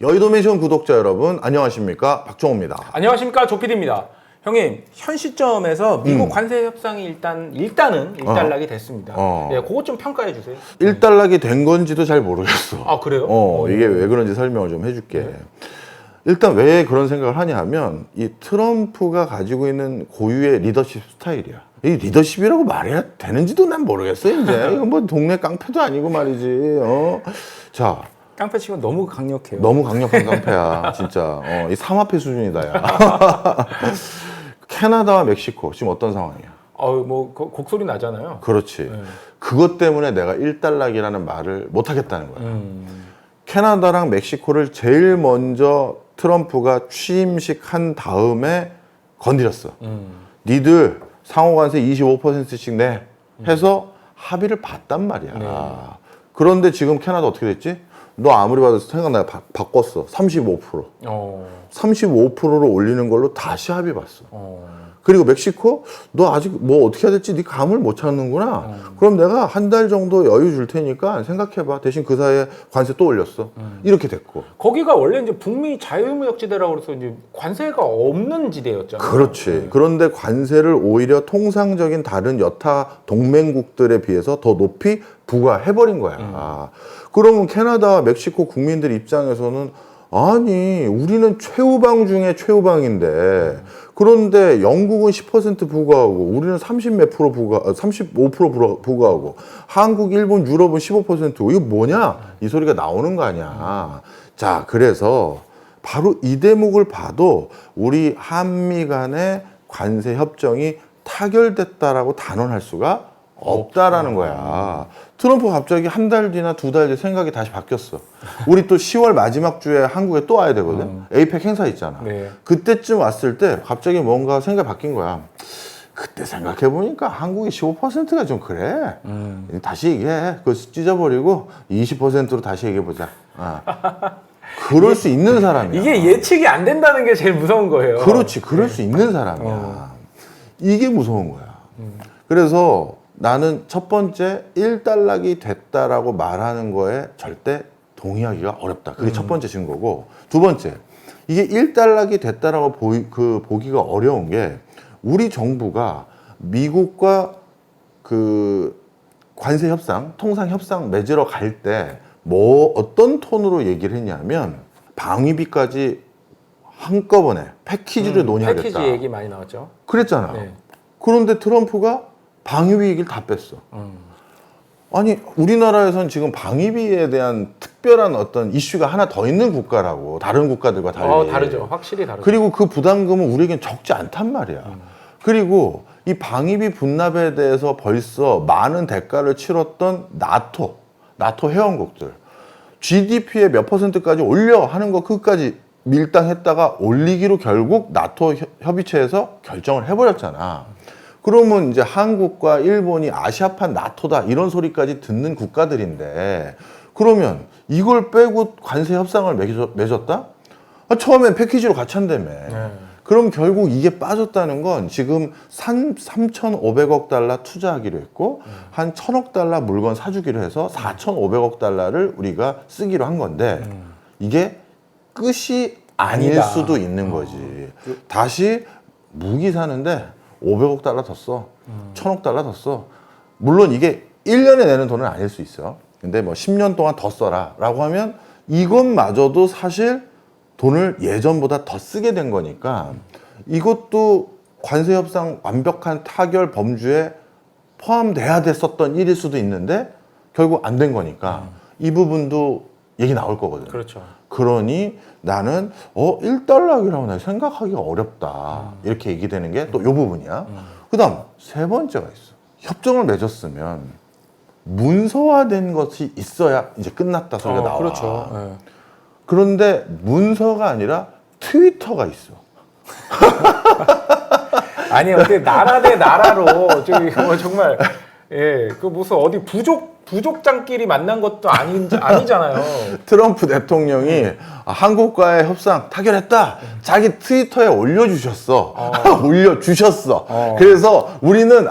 여의도 매시온 구독자 여러분 안녕하십니까, 박종호입니다. 안녕하십니까, 조피디입니다. 형님, 현 시점에서 미국 관세 협상이 일단은 일단락이 됐습니다. 네, 그것 좀 평가해 주세요. 일단락이 된 건지도 잘 모르겠어. 아, 그래요? 이게 왜 그런지 설명을 좀 해줄게. 일단 왜 그런 생각을 하냐 하면 이 트럼프가 가지고 있는 고유의 리더십 스타일이야. 이 리더십이라고 말해야 되는지도 난 모르겠어. 이제 이건 뭐 동네 깡패도 아니고 말이지. 자, 깡패 치고 너무 강력해요. 너무 강력한 깡패야, 진짜. 이 삼합회 수준이다, 야. 캐나다와 멕시코 지금 어떤 상황이야? 뭐 곡소리 나잖아요. 그렇지. 네. 그것 때문에 내가 일단락이라는 말을 못 하겠다는 거야. 캐나다랑 멕시코를 제일 먼저 트럼프가 취임식 한 다음에 건드렸어. 니들 상호관세 25%씩 내 해서 합의를 봤단 말이야. 네. 그런데 지금 캐나다 어떻게 됐지? 너 아무리 봐도 생각 내가 바꿨어. 35%. 35%로 올리는 걸로 다시 합의 봤어. 그리고 멕시코, 너 아직 뭐 어떻게 해야 될지 네 감을 못 찾는구나. 그럼 내가 한 달 정도 여유 줄 테니까 생각해봐. 대신 그 사이에 관세 또 올렸어. 이렇게 됐고. 거기가 원래 이제 북미 자유무역지대라고 그래서 이제 관세가 없는 지대였잖아요. 그렇지. 네. 그런데 관세를 오히려 통상적인 다른 여타 동맹국들에 비해서 더 높이 부과해버린 거야. 그러면 캐나다와 멕시코 국민들 입장에서는 아니, 우리는 최우방 중에 최우방인데, 그런데 영국은 10% 부과하고, 우리는 35% 부과하고, 한국, 일본, 유럽은 15%고, 이거 뭐냐? 이 소리가 나오는 거 아니야. 자, 그래서 바로 이 대목을 봐도 우리 한미 간의 관세 협정이 타결됐다라고 단언할 수가 없다라는 거야. 트럼프 갑자기 한 달 뒤나 두 달 뒤 생각이 다시 바뀌었어. 우리 또 10월 마지막 주에 한국에 또 와야 되거든. 에이펙 행사 있잖아. 네. 그때쯤 왔을 때 갑자기 뭔가 생각이 바뀐 거야. 그때 생각해보니까 한국이 15%가 좀 그래. 다시 얘기해. 그거 찢어버리고 20%로 다시 얘기해보자. 그럴 수 있는 사람이야. 이게 예측이 안 된다는 게 제일 무서운 거예요. 그렇지. 그럴 수 있는 사람이야. 이게 무서운 거야. 그래서 나는 첫 번째 일단락이 됐다라고 말하는 거에 절대 동의하기가 어렵다. 그게 첫 번째 증거고, 두 번째, 이게 일단락이 됐다라고 보기가 어려운 게 우리 정부가 미국과 그 관세 협상, 통상 협상 맺으러 갈 때 뭐 어떤 톤으로 얘기를 했냐면 방위비까지 한꺼번에 패키지를 논의하겠다. 패키지 얘기 많이 나왔죠. 그랬잖아. 네. 그런데 트럼프가 방위비 얘기를 다 뺐어. 아니, 우리나라에선 지금 방위비에 대한 특별한 어떤 이슈가 하나 더 있는 국가라고, 다른 국가들과 달리. 다르죠. 확실히 다르죠. 그리고 그 부담금은 우리에겐 적지 않단 말이야. 그리고 이 방위비 분납에 대해서 벌써 많은 대가를 치렀던 나토 회원국들, GDP의 몇 %까지 올려 하는 거 그것까지 밀당했다가 올리기로 결국 나토 협의체에서 결정을 해버렸잖아. 그러면 이제 한국과 일본이 아시아판 나토다 이런 소리까지 듣는 국가들인데, 그러면 이걸 빼고 관세 협상을 맺었다? 처음엔 패키지로 같이 한다며. 그럼 결국 이게 빠졌다는 건 지금 3,500억 달러 투자하기로 했고, 한 1,000억 달러 물건 사주기로 해서 4,500억 달러를 우리가 쓰기로 한 건데, 이게 끝이 아닐 아니다. 수도 있는 거지. 다시 무기 사는데 500억 달러 더 써. 1,000억 달러 더 써. 물론 이게 1년에 내는 돈은 아닐 수 있어. 근데 뭐 10년 동안 더 써라 라고 하면 이것마저도 사실 돈을 예전보다 더 쓰게 된 거니까 이것도 관세 협상 완벽한 타결 범주에 포함돼야 됐었던 일일 수도 있는데 결국 안 된 거니까 이 부분도 얘기 나올 거거든. 그렇죠. 그러니 나는 일단락이라고 내가 생각하기가 어렵다. 이렇게 얘기되는 게 또 이 부분이야. 그다음 세 번째가 있어. 협정을 맺었으면 문서화된 것이 있어야 이제 끝났다 소리가 나와. 그렇죠. 네. 그런데 문서가 아니라 트위터가 있어. 아니, 어떻게 나라 대 나라로 저기 정말 그 무슨 어디 부족장끼리 만난 것도 아니잖아요. 트럼프 대통령이 한국과의 협상 타결했다. 자기 트위터에 올려주셨어. 올려주셨어. 그래서 우리는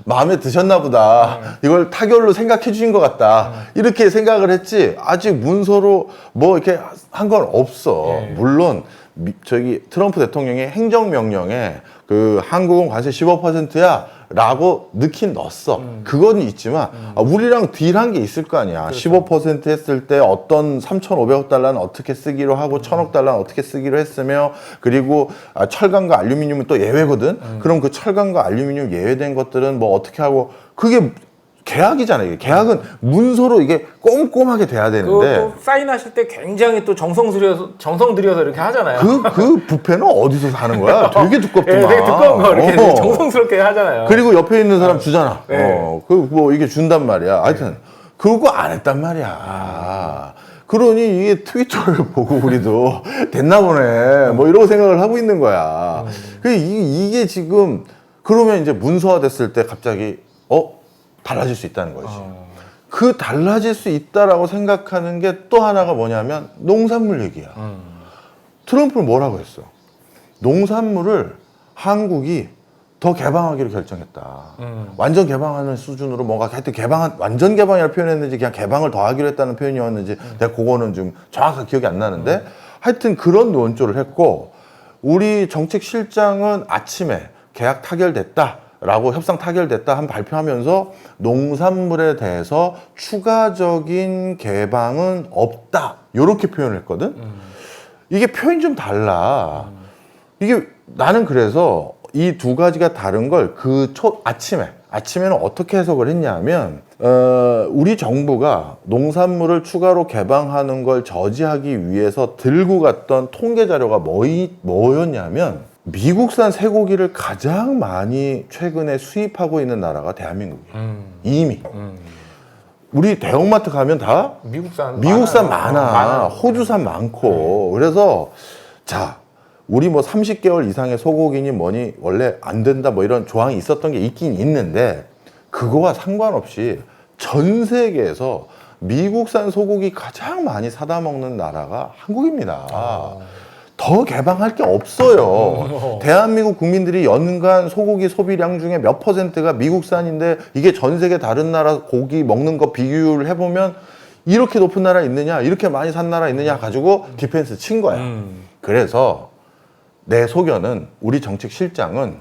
마음에 드셨나 보다. 이걸 타결로 생각해 주신 것 같다. 이렇게 생각을 했지. 아직 문서로 뭐 이렇게 한 건 없어. 예. 물론 저기 트럼프 대통령의 행정명령에 그 한국은 관세 15%야 라고 넣긴 넣었어. 그건 있지만 우리랑 딜한 게 있을 거 아니야. 그렇죠. 15% 했을 때 어떤 3,500억 달러는 어떻게 쓰기로 하고 1,000억 달러는 어떻게 쓰기로 했으며 그리고 철강과 알루미늄은 또 예외거든. 그럼 그 철강과 알루미늄 예외된 것들은 뭐 어떻게 하고 그게 계약이잖아요. 이게. 계약은 문서로 이게 꼼꼼하게 돼야 되는데 그것도 사인하실 때 굉장히 또 정성 들여서 이렇게 하잖아요. 그 부패는 어디서 사는 거야? 되게 두껍더만. 예, 되게 두꺼운 거 이렇게 어. 정성스럽게 하잖아요. 그리고 옆에 있는 사람 주잖아. 네. 그 뭐 이게 준단 말이야. 하여튼 그거 안 했단 말이야. 그러니 이게 트위터를 보고 우리도 됐나 보네. 뭐 이러고 생각을 하고 있는 거야. 이게 지금 그러면 이제 문서화 됐을 때 갑자기 달라질 수 있다는 거지. 그 달라질 수 있다라고 생각하는 게 또 하나가 뭐냐면 농산물 얘기야. 트럼프는 뭐라고 했어? 농산물을 한국이 더 개방하기로 결정했다. 완전 개방하는 수준으로 뭔가 하여튼 완전 개방이라고 표현했는지 그냥 개방을 더 하기로 했다는 표현이었는지 내가 그거는 좀 정확하게 기억이 안 나는데 하여튼 그런 논조를 했고 우리 정책실장은 아침에 계약 타결됐다. 라고 협상 타결됐다 한 발표하면서 농산물에 대해서 추가적인 개방은 없다. 이렇게 표현을 했거든. 이게 표현이 좀 달라. 이게 나는 그래서 이 두 가지가 다른 걸 아침에는 어떻게 해석을 했냐면 우리 정부가 농산물을 추가로 개방하는 걸 저지하기 위해서 들고 갔던 통계 자료가 뭐였냐면 미국산 쇠고기를 가장 많이 최근에 수입하고 있는 나라가 대한민국이에요. 이미. 우리 대형마트 가면 다 미국산 많아. 호주산 많고. 그래서 자, 우리 뭐 30개월 이상의 소고기니 뭐니 원래 안 된다 뭐 이런 조항이 있었던 게 있긴 있는데 그거와 상관없이 전 세계에서 미국산 소고기 가장 많이 사다 먹는 나라가 한국입니다. 더 개방할 게 없어요. 대한민국 국민들이 연간 소고기 소비량 중에 몇 퍼센트가 미국산인데 이게 전 세계 다른 나라 고기 먹는 거 비교를 해보면 이렇게 높은 나라 있느냐 이렇게 많이 산 나라 있느냐 가지고 디펜스 친 거야. 그래서 내 소견은 우리 정책실장은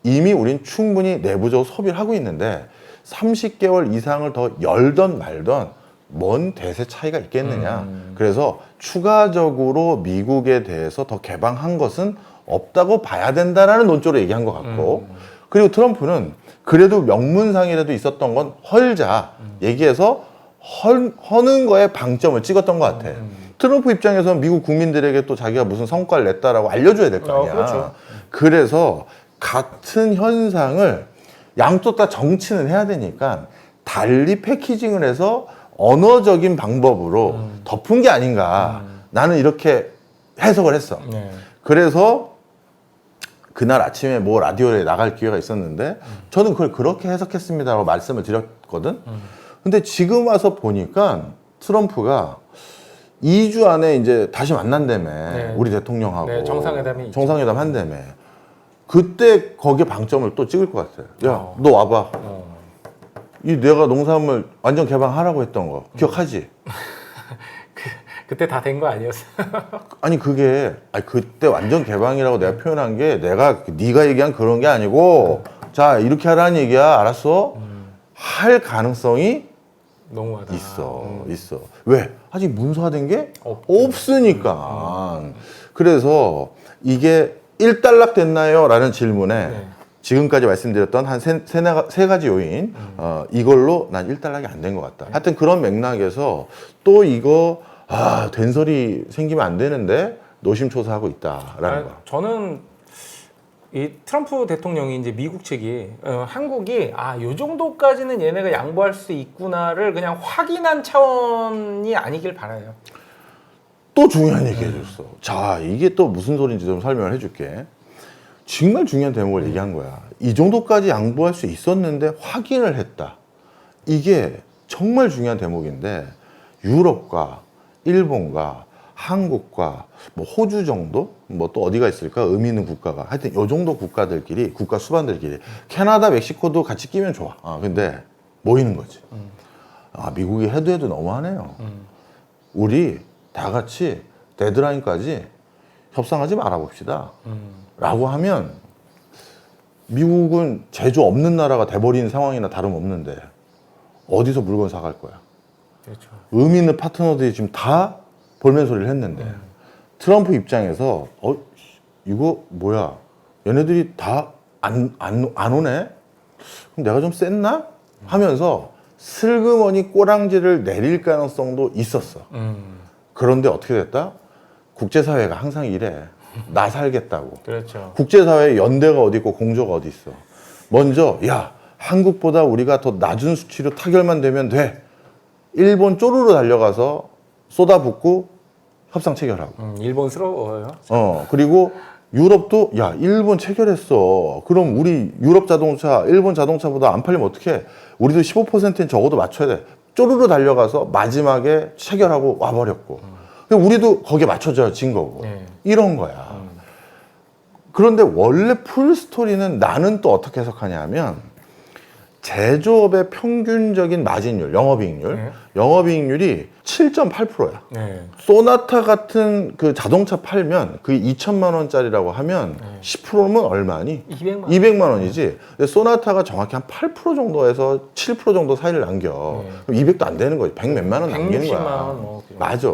이미 우린 충분히 내부적으로 소비를 하고 있는데 30개월 이상을 더 열던 말던 뭔 대세 차이가 있겠느냐. 그래서 추가적으로 미국에 대해서 더 개방한 것은 없다고 봐야 된다라는 논조로 얘기한 것 같고 그리고 트럼프는 그래도 명문상이라도 있었던 건 헐자 얘기해서 허는 거에 방점을 찍었던 것 같아. 트럼프 입장에서는 미국 국민들에게 또 자기가 무슨 성과를 냈다라고 알려줘야 될 거 아니야. 그렇죠. 그래서 같은 현상을 양쪽 다 정치는 해야 되니까 달리 패키징을 해서 언어적인 방법으로 덮은 게 아닌가. 나는 이렇게 해석을 했어. 네. 그래서 그날 아침에 뭐 라디오에 나갈 기회가 있었는데 저는 그걸 그렇게 해석했습니다라고 말씀을 드렸거든. 근데 지금 와서 보니까 트럼프가 2주 안에 이제 다시 만난다며. 네. 우리 대통령하고. 네, 정상회담이 있죠. 정상회담 한다며. 그때 거기에 방점을 또 찍을 것 같아요. 야, 너 와봐. 이 내가 농산물 완전 개방하라고 했던 거 기억하지? 그때 다 된 거 아니었어요? 아니 그때 완전 개방이라고 내가 표현한 게 내가 네가 얘기한 그런 게 아니고 자 이렇게 하라는 얘기야. 알았어? 할 가능성이 너무하다. 있어. 왜? 아직 문서화된 게 없으니까. 그래서 이게 일단락 됐나요? 라는 질문에 네. 지금까지 말씀드렸던 한 세 가지 요인 이걸로 난 일단락이 안 된 것 같다. 하여튼 그런 맥락에서 또 이거 된설이 생기면 안 되는데 노심초사하고 있다라는 거. 저는 이 트럼프 대통령이 이제 미국 측이 한국이 요 정도까지는 얘네가 양보할 수 있구나를 그냥 확인한 차원이 아니길 바라요. 또 중요한 얘기 해줬어. 자, 이게 또 무슨 소리인지 좀 설명을 해줄게. 정말 중요한 대목을 얘기한 거야. 이 정도까지 양보할 수 있었는데 확인을 했다. 이게 정말 중요한 대목인데 유럽과 일본과 한국과 뭐 호주 정도, 뭐 또 어디가 있을까 의미 있는 국가가 하여튼 요 정도 국가들끼리 국가 수반들끼리 캐나다, 멕시코도 같이 끼면 좋아. 근데 모이는 거지. 미국이 해도 너무하네요. 우리 다 같이 데드라인까지 협상하지 말아봅시다. 라고 하면 미국은 제조 없는 나라가 돼버리는 상황이나 다름없는데 어디서 물건 사갈 거야. 그렇죠. 의미 있는 파트너들이 지금 다 볼멘 소리를 했는데 트럼프 입장에서 이거 뭐야 얘네들이 다 안 오네? 그럼 내가 좀 셌나? 하면서 슬그머니 꼬랑지를 내릴 가능성도 있었어. 그런데 어떻게 됐다? 국제사회가 항상 이래. 나 살겠다고. 그렇죠. 국제사회에 연대가 어디 있고 공조가 어디 있어. 먼저 야 한국보다 우리가 더 낮은 수치로 타결만 되면 돼. 일본 쪼르르 달려가서 쏟아붓고 협상 체결하고. 일본스러워요. 그리고 유럽도 야 일본 체결했어. 그럼 우리 유럽 자동차, 일본 자동차보다 안 팔리면 어떡해? 우리도 15%는 적어도 맞춰야 돼. 쪼르르 달려가서 마지막에 체결하고 와버렸고. 우리도 거기에 맞춰져진 거고. 이런 거야. 그런데 원래 풀 스토리는 나는 또 어떻게 해석하냐면 제조업의 평균적인 마진율, 영업이익률이 7.8%야. 소나타 같은 그 자동차 팔면 그게 2천만 원짜리라고 하면 10%면 얼마니? 200만 원이지. 근데 소나타가 정확히 한 8% 정도에서 7% 정도 사이를 남겨. 그럼 200도 안 되는 거지. 100 몇만 원 남기는 거야. 뭐, 맞아.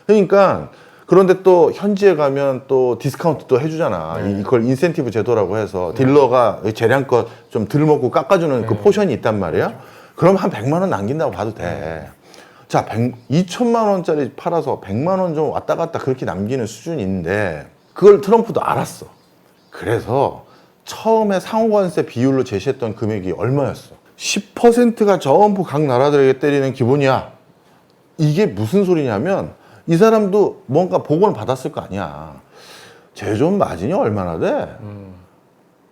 그러니까 그런데 또 현지에 가면 또 디스카운트도 해주잖아. 이걸 인센티브 제도라고 해서 딜러가 재량껏 좀 덜 먹고 깎아주는 그 포션이 있단 말이야. 그럼 한 100만 원 남긴다고 봐도 돼. 자, 2천만 원짜리 팔아서 100만 원 좀 왔다 갔다 그렇게 남기는 수준인데 그걸 트럼프도 알았어. 그래서 처음에 상호관세 비율로 제시했던 금액이 얼마였어? 10%가 전부 각 나라들에게 때리는 기본이야. 이게 무슨 소리냐면 이 사람도 뭔가 복원을 받았을 거 아니야. 제조업 마진이 얼마나 돼?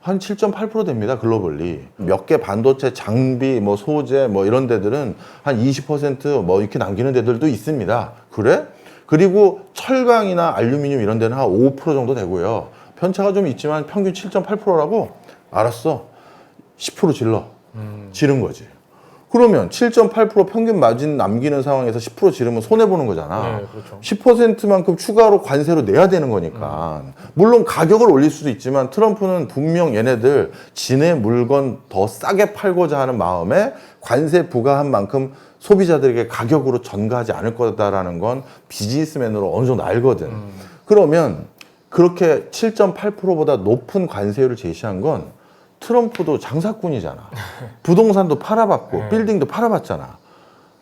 한 7.8% 됩니다, 글로벌리. 몇 개 반도체 장비, 뭐 소재, 뭐 이런 데들은 한 20% 이렇게 남기는 데들도 있습니다. 그래? 그리고 철강이나 알루미늄 이런 데는 한 5% 정도 되고요. 편차가 좀 있지만 평균 7.8%라고? 알았어. 10% 질러. 지른 거지. 그러면 7.8% 평균 마진 남기는 상황에서 10% 지르면 손해보는 거잖아. 그렇죠. 10%만큼 추가로 관세로 내야 되는 거니까. 물론 가격을 올릴 수도 있지만 트럼프는 분명 얘네들 지네 물건 더 싸게 팔고자 하는 마음에 관세 부과한 만큼 소비자들에게 가격으로 전가하지 않을 거다라는 건 비즈니스맨으로 어느 정도 알거든. 그러면 그렇게 7.8%보다 높은 관세율을 제시한 건 트럼프도 장사꾼이잖아. 부동산도 팔아봤고 빌딩도 팔아봤잖아.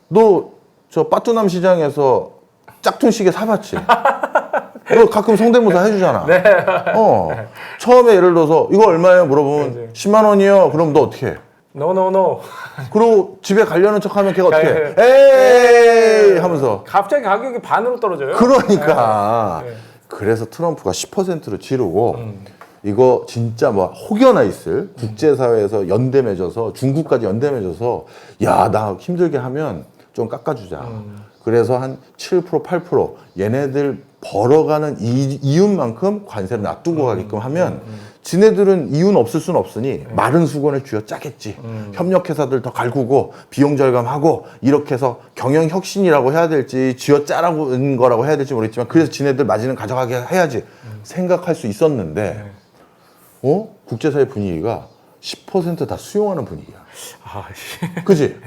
너 저 빠뚜남 시장에서 짝퉁 시계 사봤지? 너 가끔 성대모사 해주잖아. 처음에 예를 들어서 이거 얼마예요? 물어보면 10만 원이요. 그럼 너 어떻게 해? 노. 그리고 집에 가려는 척하면 걔가 어떻게 해? 에이 하면서 갑자기 가격이 반으로 떨어져요. 그러니까 그래서 트럼프가 10%로 지르고 이거 진짜 뭐 혹여나 있을 국제사회에서 연대 맺어서 중국까지 연대 맺어서 야, 나 힘들게 하면 좀 깎아주자. 그래서 한 7%, 8% 얘네들 벌어가는 이윤만큼 관세를 놔두고 가게끔 하면 지네들은 이윤 없을 순 없으니 마른 수건을 쥐어 짜겠지. 협력회사들 더 갈구고 비용 절감하고 이렇게 해서 경영혁신이라고 해야 될지 쥐어 짜라는 거라고 해야 될지 모르겠지만 그래서 지네들 마진은 가져가게 해야지 생각할 수 있었는데 국제사회 분위기가 10% 다 수용하는 분위기야. 그지?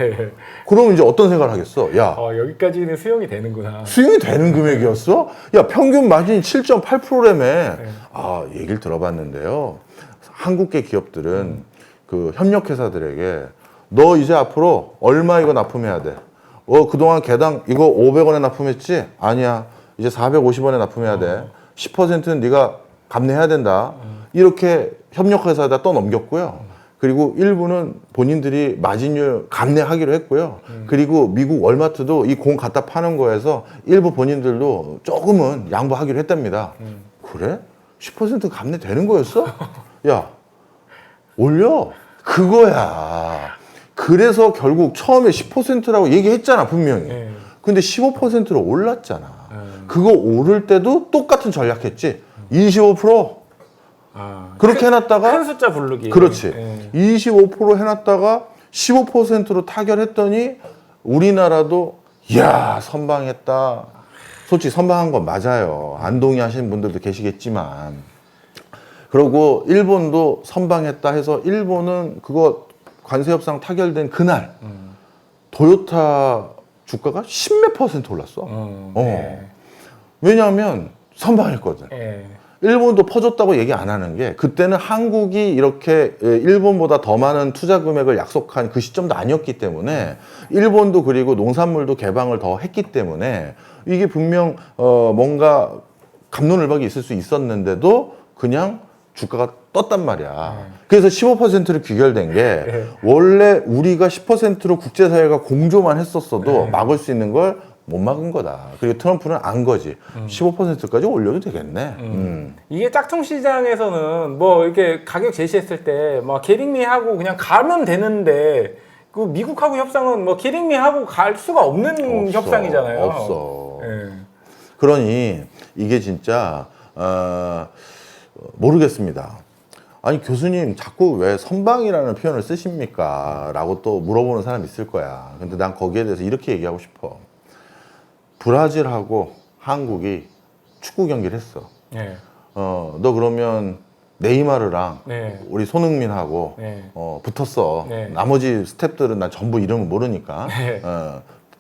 그러면 이제 어떤 생각을 하겠어? 야, 여기까지는 수용이 되는구나. 수용이 되는 금액이었어? 야, 평균 마진이 7.8%라며. 얘기를 들어봤는데요. 한국계 기업들은 그 협력회사들에게 너 이제 앞으로 얼마 이거 납품해야 돼? 그동안 개당 이거 500원에 납품했지? 아니야. 이제 450원에 납품해야 돼. 10%는 네가 감내해야 된다. 이렇게 협력회사에다 떠넘겼고요. 그리고 일부는 본인들이 마진율 감내하기로 했고요. 그리고 미국 월마트도 이 공 갖다 파는 거에서 일부 본인들도 조금은 양보하기로 했답니다. 그래? 10% 감내되는 거였어? 야, 올려. 그거야. 그래서 결국 처음에 10%라고 얘기했잖아, 분명히. 근데 15%로 올랐잖아. 그거 오를 때도 똑같은 전략했지. 25% 그렇게 해놨다가 큰 숫자 부르기. 그렇지. 25% 해놨다가 15%로 타결했더니 우리나라도 이야 선방했다. 솔직히 선방한 건 맞아요. 안 동의하시는 분들도 계시겠지만 그리고 일본도 선방했다 해서 일본은 그거 관세 협상 타결된 그날 도요타 주가가 10몇 % 올랐어. 네. 왜냐하면 선방했거든. 네. 일본도 퍼줬다고 얘기 안 하는 게 그때는 한국이 이렇게 일본보다 더 많은 투자 금액을 약속한 그 시점도 아니었기 때문에 일본도 그리고 농산물도 개방을 더 했기 때문에 이게 분명 뭔가 갑론을박이 있을 수 있었는데도 그냥 주가가 떴단 말이야. 그래서 15%로 귀결된 게 원래 우리가 10%로 국제사회가 공조만 했었어도 막을 수 있는 걸 못 막은 거다. 그리고 트럼프는 안 거지. 15%까지 올려도 되겠네. 이게 짝퉁 시장에서는 뭐 이렇게 가격 제시했을 때 뭐 게링미하고 그냥 가면 되는데 그 미국하고 협상은 뭐 게링미하고 갈 수가 없는 없어, 협상이잖아요. 없어. 예. 그러니 이게 진짜 모르겠습니다. 아니 교수님 자꾸 왜 선방이라는 표현을 쓰십니까? 라고 또 물어보는 사람이 있을 거야. 근데 난 거기에 대해서 이렇게 얘기하고 싶어. 브라질하고 한국이 축구 경기를 했어. 네. 너 그러면 네이마르랑 네. 우리 손흥민하고 네. 붙었어. 네. 나머지 스탭들은 난 전부 이름을 모르니까 네.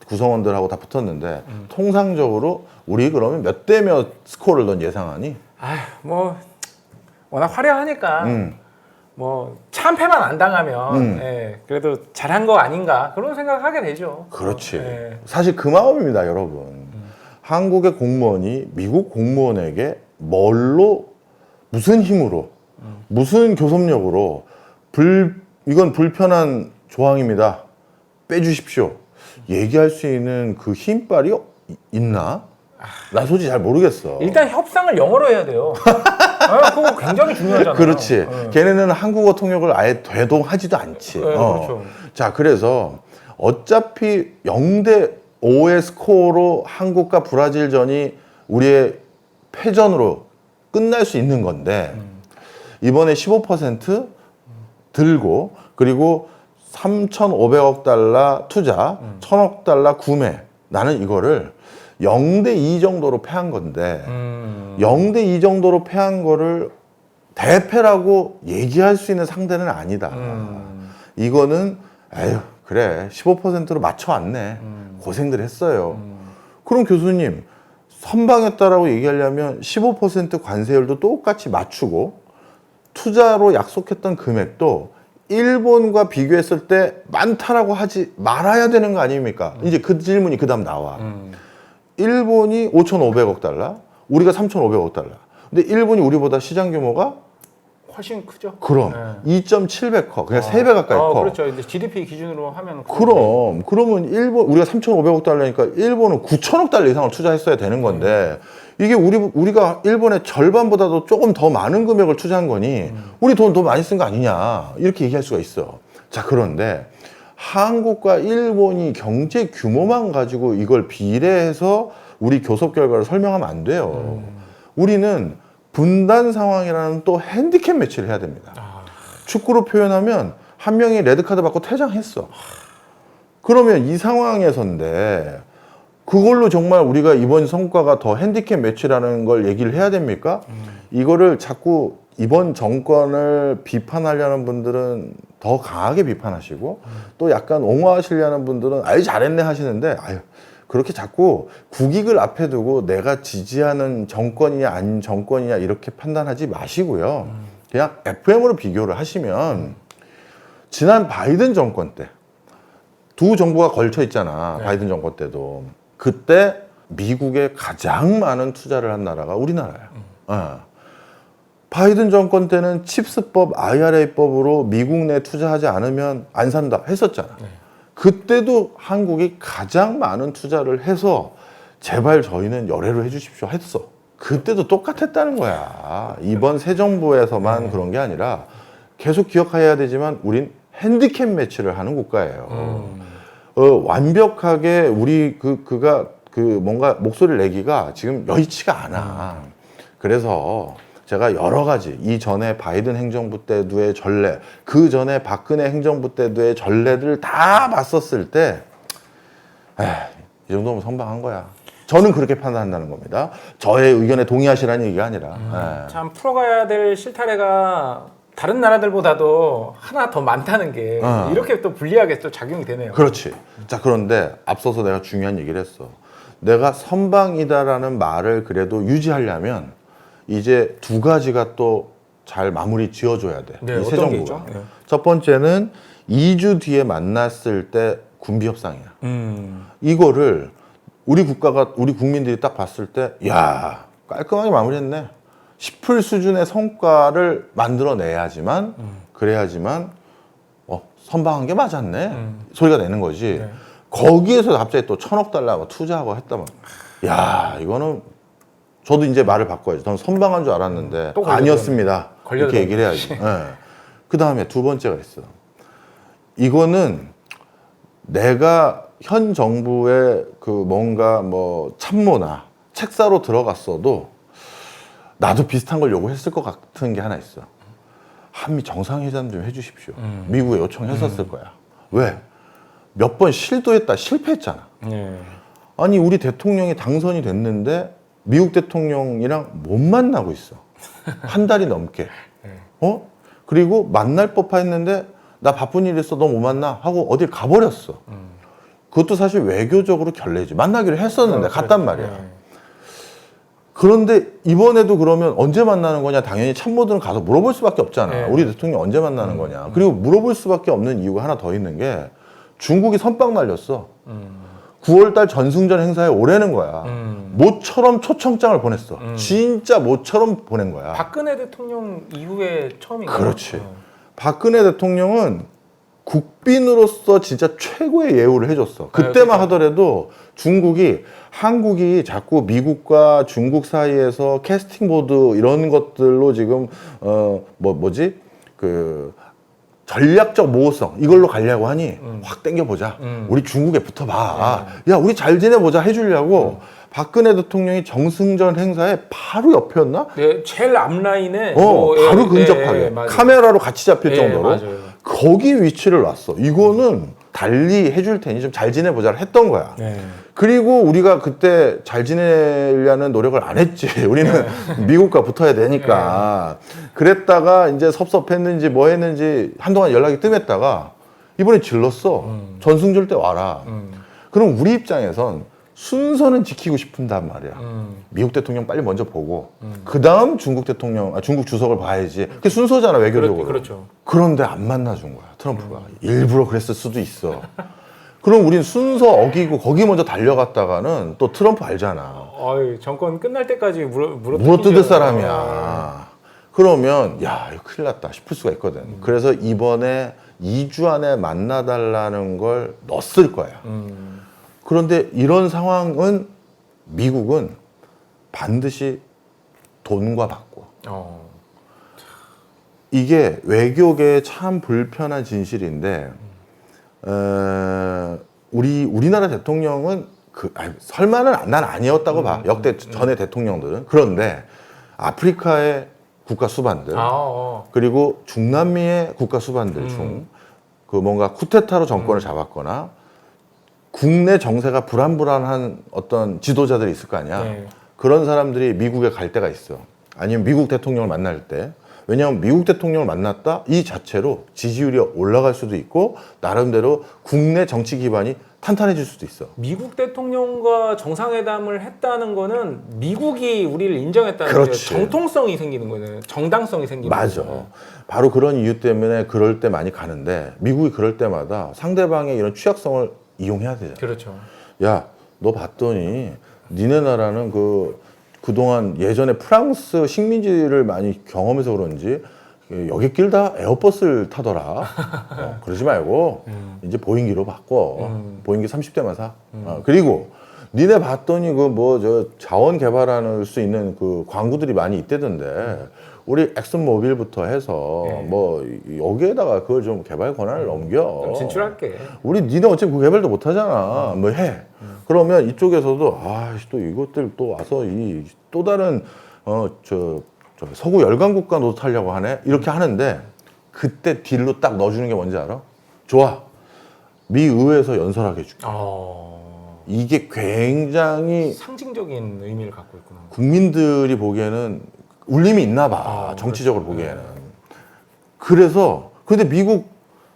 구성원들하고 다 붙었는데 통상적으로 우리 그러면 몇 대 몇 스코어를 넌 예상하니? 뭐 워낙 화려하니까 뭐 참패만 안 당하면 예, 그래도 잘한 거 아닌가 그런 생각을 하게 되죠. 그렇지. 예. 사실 그 마음입니다, 여러분. 한국의 공무원이 미국 공무원에게 무슨 힘으로, 무슨 교섭력으로 이건 불편한 조항입니다. 빼주십시오. 얘기할 수 있는 그 힘빨이 있나? 난 솔직히 잘 모르겠어. 일단 협상을 영어로 해야 돼요. 그거 굉장히 중요하잖아요. 그렇지. 예. 걔네는 한국어 통역을 아예 되동하지도 않지. 네, 그렇죠. 자, 그래서 어차피 0대 5의 스코어로 한국과 브라질전이 우리의 패전으로 끝날 수 있는 건데 이번에 15% 들고 그리고 3,500억 달러 투자, 1,000억 달러 구매. 나는 이거를 0대 2 정도로 패한 건데 0대 2 정도로 패한 거를 대패라고 얘기할 수 있는 상대는 아니다. 이거는 에휴 그래 15%로 맞춰왔네. 고생들 했어요. 그럼 교수님 선방했다라고 얘기하려면 15% 관세율도 똑같이 맞추고 투자로 약속했던 금액도 일본과 비교했을 때 많다라고 하지 말아야 되는 거 아닙니까? 이제 그 질문이 그 다음 나와. 일본이 5,500억 달러, 우리가 3,500억 달러. 근데 일본이 우리보다 시장 규모가 훨씬 크죠. 그럼 네. 2.7배 커. 그냥 3배 가까이 커. 그렇죠. 근데 GDP 기준으로 하면 그러면 일본 우리가 3,500억 달러니까 일본은 9,000억 달러 이상을 투자했어야 되는 건데 이게 우리가 일본의 절반보다도 조금 더 많은 금액을 투자한 거니 우리 돈 더 많이 쓴 거 아니냐 이렇게 얘기할 수가 있어. 자, 그런데 한국과 일본이 경제 규모만 가지고 이걸 비례해서 우리 교섭 결과를 설명하면 안 돼요. 우리는 분단 상황이라는 또 핸디캡 매치를 해야 됩니다. 축구로 표현하면 한 명이 레드카드 받고 퇴장했어. 그러면 이 상황에서인데 그걸로 정말 우리가 이번 성과가 더 핸디캡 매치라는 걸 얘기를 해야 됩니까? 이거를 자꾸 이번 정권을 비판하려는 분들은 더 강하게 비판하시고 또 약간 옹호하시려는 분들은 아유 잘했네 하시는데 아유 그렇게 자꾸 국익을 앞에 두고 내가 지지하는 정권이냐 아닌 정권이냐 이렇게 판단하지 마시고요. 그냥 FM으로 비교를 하시면 지난 바이든 정권 때 두 정부가 걸쳐 있잖아. 네. 바이든 정권 때도. 그때 미국에 가장 많은 투자를 한 나라가 우리나라야. 바이든 정권 때는 칩스법, IRA법으로 미국 내 투자하지 않으면 안 산다 했었잖아. 그때도 한국이 가장 많은 투자를 해서 제발 저희는 열애로 해주십시오 했어. 그때도 똑같았다는 거야. 이번 새 정부에서만 그런 게 아니라 계속 기억해야 되지만 우린 핸디캡 매치를 하는 국가예요. 완벽하게 우리 그가 그 뭔가 목소리를 내기가 지금 여의치가 않아. 그래서 제가 여러 가지 이전에 바이든 행정부 때도의 전례, 그 전에 박근혜 행정부 때도의 전례들을 다 봤었을 때 이 정도면 선방한 거야. 저는 그렇게 판단한다는 겁니다. 저의 의견에 동의하시라는 얘기가 아니라. 참 풀어가야 될 실타래가 다른 나라들보다도 하나 더 많다는 게 이렇게 또 불리하게 또 작용이 되네요. 그렇지. 자, 그런데 앞서서 내가 중요한 얘기를 했어. 내가 선방이다라는 말을 그래도 유지하려면 이제 두 가지가 또 잘 마무리 지어줘야 돼. 네, 이 새 어떤 게 정부가. 있죠? 네. 첫 번째는 2주 뒤에 만났을 때 군비 협상이야. 이거를 우리 국민들이 딱 봤을 때, 야, 깔끔하게 마무리했네. 싶을 수준의 성과를 만들어내야지만, 그래야지만, 선방한 게 맞았네. 소리가 내는 거지. 네. 거기에서 갑자기 또 1,000억 달러 투자하고 했다면, 야, 이거는 저도 이제 말을 바꿔야죠. 저는 선방한 줄 알았는데, 또 걸려들었네. 아니었습니다. 이렇게 얘기를 해야지. 네. 그 다음에 두 번째가 있어. 이거는 내가 현 정부의 그 뭔가 뭐 참모나 책사로 들어갔어도 나도 비슷한 걸 요구했을 것 같은 게 하나 있어. 한미 정상회담 좀 해주십시오. 미국에 요청했었을 거야. 왜? 몇 번 실도했다 실패했잖아. 네. 아니 우리 대통령이 당선이 됐는데 미국 대통령이랑 못 만나고 있어. 한 달이 넘게. 그리고 만날 법했는데 나 바쁜 일 있어 너 못 만나 하고 어딜 가버렸어. 그것도 사실 외교적으로 결례지. 만나기로 했었는데 갔단 말이야. 네. 그런데 이번에도 그러면 언제 만나는 거냐? 당연히 참모들은 가서 물어볼 수밖에 없잖아. 네. 우리 대통령 언제 만나는 거냐? 그리고 물어볼 수밖에 없는 이유가 하나 더 있는 게 중국이 선빵 날렸어. 9월달 전승전 행사에 오라는 거야. 모처럼 초청장을 보냈어. 진짜 모처럼 보낸 거야. 박근혜 대통령 이후에 처음인가요? 그렇지. 박근혜 대통령은 국빈으로서 진짜 최고의 예우를 해줬어. 그때만 하더라도 중국이 한국이 자꾸 미국과 중국 사이에서 캐스팅 보드 이런 것들로 지금 그 전략적 모호성 이걸로 가려고 하니 확 땡겨보자. 우리 중국에 붙어봐. 야 우리 잘 지내보자 해주려고 박근혜 대통령이 정승전 행사에 바로 옆이었나? 네, 제일 앞라인에 바로 근접하게 카메라로 같이 잡힐 정도로 맞아요. 거기 위치를 놨어. 이거는 달리 해줄 테니 좀 잘 지내보자 했던 거야. 네. 그리고 우리가 그때 잘 지내려는 노력을 안 했지. 우리는 미국과 붙어야 되니까. 그랬다가 이제 섭섭했는지 뭐 했는지 한동안 연락이 뜸했다가 이번에 질렀어. 전승절 때 와라. 그럼 우리 입장에선 순서는 지키고 싶은단 말이야. 미국 대통령 빨리 먼저 보고 그 다음 중국 대통령, 중국 주석을 봐야지. 그게 순서잖아 외교적으로. 그렇죠. 그런데 안 만나준 거야 트럼프가. 일부러 그랬을 수도 있어. 그럼 우린 순서 어기고 거기 먼저 달려갔다가는 또 트럼프 알잖아. 정권 끝날 때까지 물어뜯을 사람이야. 그러면 야 이거 큰일 났다 싶을 수가 있거든. 그래서 이번에 2주 안에 만나달라는 걸 넣었을 거야. 그런데 이런 상황은 미국은 반드시 돈과 바꿔. 이게 외교계의 참 불편한 진실인데 우리나라 대통령은 설마는 난 아니었다고 봐. 역대 전의 대통령들은. 그런데 아프리카의 국가 수반들 그리고 중남미의 국가 수반들 중 그 뭔가 쿠데타로 정권을 잡았거나 국내 정세가 불안불안한 어떤 지도자들이 있을 거 아니야. 네. 그런 사람들이 미국에 갈 때가 있어. 아니면 미국 대통령을 만날 때. 왜냐하면 미국 대통령을 만났다 이 자체로 지지율이 올라갈 수도 있고 나름대로 국내 정치 기반이 탄탄해질 수도 있어. 미국 대통령과 정상회담을 했다는 거는 미국이 우리를 인정했다는 그렇지. 거예요. 정통성이 생기는 거예요. 정당성이 생기는 맞아. 거예요. 바로 그런 이유 때문에 그럴 때 많이 가는데 미국이 그럴 때마다 상대방의 이런 취약성을 이용해야 되잖아. 그렇죠. 야, 너 봤더니 니네 나라는 그동안 예전에 프랑스 식민지를 많이 경험해서 그런지 여객 길 다 에어버스를 타더라. 그러지 말고 이제 보잉기로 바꿔. 보잉기 30대만 사. 그리고 니네 봤더니 자원 개발할 수 있는 그 광구들이 많이 있대던데 우리 엑슨모빌부터 해서 네. 뭐 여기에다가 그걸 좀 개발 권한을 넘겨. 좀 진출할게. 우리 니네 어차피 그 개발도 못 하잖아. 뭐 해. 그러면 이쪽에서도 또 이것들 또 와서 이 또 다른 저 서구 열강 국가 노릇하려고 하네. 이렇게 하는데 그때 딜로 딱 넣어주는 게 뭔지 알아? 좋아. 미 의회에서 연설하게 해줄게. 이게 굉장히 상징적인 의미를 갖고 있구나. 국민들이 보기에는 울림이 있나 봐. 정치적으로 그렇죠. 보기에는. 그래서 근데 미국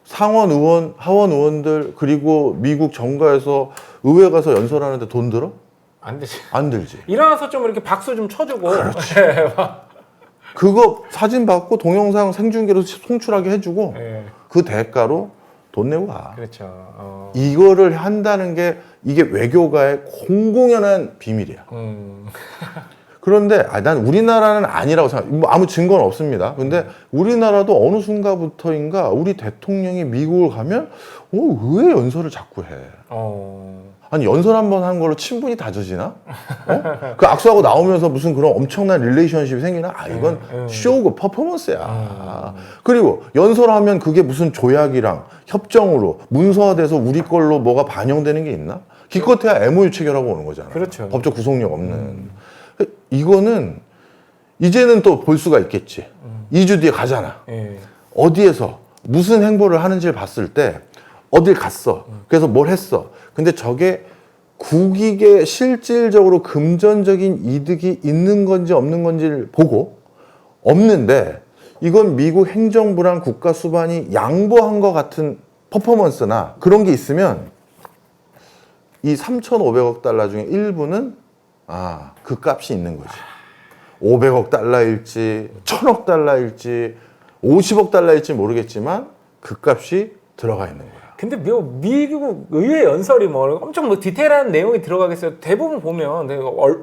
상원 의원, 하원 의원들 그리고 미국 정가에서 의회 가서 연설하는데 돈 들어? 안 되지. 안 들지. 일어나서 좀 이렇게 박수 좀 쳐주고. 그거 사진 받고 동영상 생중계로 송출하게 해주고 네. 그 대가로 돈 내고 가. 그렇죠. 이거를 한다는 게 이게 외교가의 공공연한 비밀이야. 그런데 난 우리나라는 아니라고 생각. 뭐 아무 증거는 없습니다. 근데 우리나라도 어느 순간부터인가 우리 대통령이 미국을 가면 왜 연설을 자꾸 해? 아니 연설 한 번 한 걸로 친분이 다져지나? 그 악수하고 나오면서 무슨 그런 엄청난 릴레이션십이 생기나? 이건 쇼고 퍼포먼스야. 그리고 연설하면 그게 무슨 조약이랑 협정으로 문서화돼서 우리 걸로 뭐가 반영되는 게 있나? 기껏해야 MOU 체결하고 오는 거잖아. 그렇죠. 법적 구속력 없는. 이거는 이제는 또 볼 수가 있겠지. 2주 뒤에 가잖아. 예. 어디에서 무슨 행보를 하는지를 봤을 때 어딜 갔어. 그래서 뭘 했어. 근데 저게 국익에 실질적으로 금전적인 이득이 있는 건지 없는 건지를 보고 없는데 이건 미국 행정부랑 국가 수반이 양보한 것 같은 퍼포먼스나 그런 게 있으면 이 3,500억 달러 중에 일부는 그 값이 있는 거지. 500억 달러일지 1,000억 달러일지 50억 달러일지 모르겠지만 그 값이 들어가 있는 거야. 근데 미국 의회 연설이 뭐 엄청 뭐 디테일한 내용이 들어가겠어요. 대부분 보면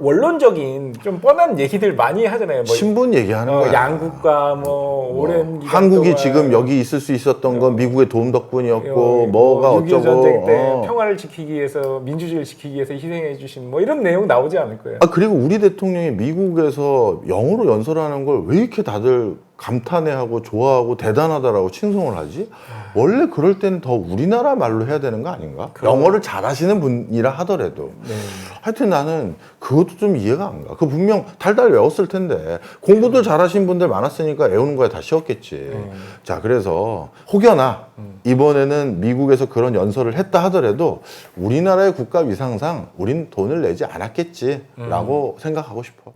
원론적인 좀 뻔한 얘기들 많이 하잖아요. 뭐 신분 얘기하는 거야. 양국과 뭐 오랜 기간 한국이 동안 지금 여기 있을 수 있었던 건 미국의 도움 덕분이었고 뭐가 6.25 어쩌고. 전쟁 때 평화를 지키기 위해서 민주주의를 지키기 위해서 희생해 주신 뭐 이런 내용 나오지 않을 거예요. 그리고 우리 대통령이 미국에서 영어로 연설하는 걸 왜 이렇게 다들 감탄해하고 좋아하고 대단하다라고 칭송을 하지? 원래 그럴 때는 더 우리나라 말로 해야 되는 거 아닌가? 영어를 잘하시는 분이라 하더라도. 네. 하여튼 나는 그것도 좀 이해가 안 가. 그 분명 달달 외웠을 텐데 공부도 잘하신 분들 많았으니까 외우는 거야 다 쉬웠겠지. 자, 그래서 혹여나 이번에는 미국에서 그런 연설을 했다 하더라도 우리나라의 국가 위상상 우린 돈을 내지 않았겠지라고 생각하고 싶어.